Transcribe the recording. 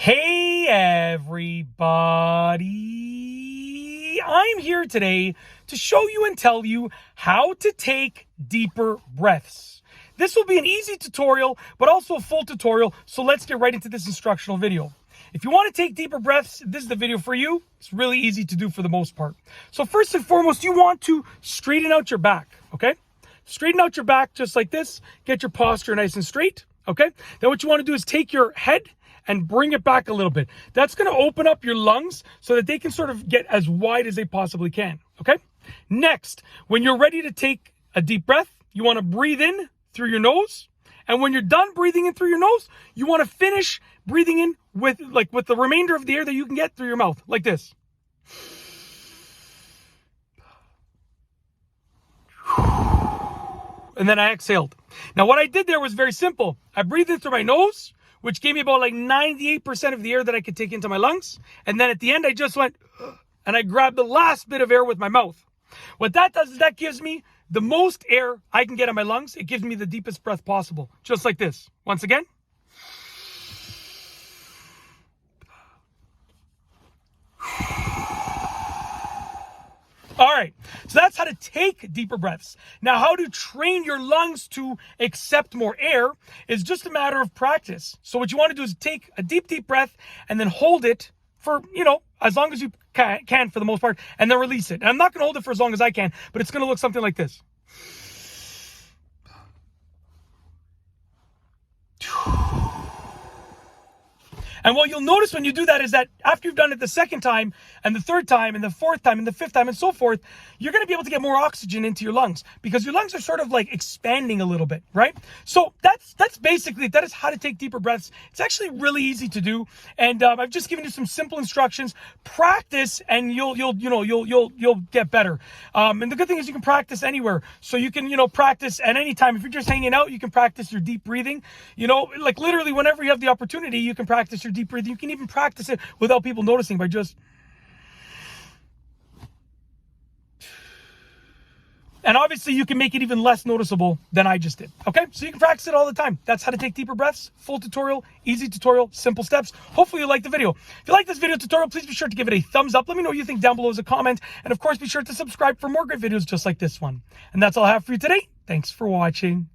Hey everybody, I'm here today to show you and tell you how to take deeper breaths. This will be an easy tutorial, but also a full tutorial, so let's get right into this instructional video. If you want to take deeper breaths, this is the video for you. It's really easy to do for the most part. So first and foremost, you want to straighten out your back, okay? Straighten out your back just like this. Get your posture nice and straight, okay? Then what you want to do is take your head and bring it back a little bit. That's going to open up your lungs so that they can sort of get as wide as they possibly can, okay? Next, when you're ready to take a deep breath, you want to breathe in through your nose. And when you're done breathing in through your nose, you want to finish breathing in with the remainder of the air that you can get through your mouth, like this. And then I exhaled. Now what I did there was very simple. I breathed in through my nose, which gave me about like 98% of the air that I could take into my lungs. And then at the end, I just went, and I grabbed the last bit of air with my mouth. What that does is that gives me the most air I can get in my lungs. It gives me the deepest breath possible, just like this. Once again. All right, so that's how to take deeper breaths. Now, how to train your lungs to accept more air is just a matter of practice. So what you want to do is take a deep, deep breath and then hold it for, as long as you can for the most part, and then release it. And I'm not going to hold it for as long as I can, but it's going to look something like this. And what you'll notice when you do that is that after you've done it the second time and the third time and the fourth time and the fifth time and so forth, you're going to be able to get more oxygen into your lungs because your lungs are sort of like expanding a little bit, right? So that is how to take deeper breaths. It's actually really easy to do. And I've just given you some simple instructions. Practice and you'll get better. And the good thing is you can practice anywhere. So you can, practice at any time. If you're just hanging out, you can practice your deep breathing. Like literally whenever you have the opportunity, you can practice your deep breathing. You can even practice it without people noticing by just... And obviously you can make it even less noticeable than I just did. Okay, so you can practice it all the time. That's how to take deeper breaths. Full tutorial, easy tutorial, simple steps. Hopefully you like the video. If you like this video tutorial, please be sure to give it a thumbs up. Let me know what you think down below as a comment. And of course, be sure to subscribe for more great videos just like this one. And that's all I have for you today. Thanks for watching.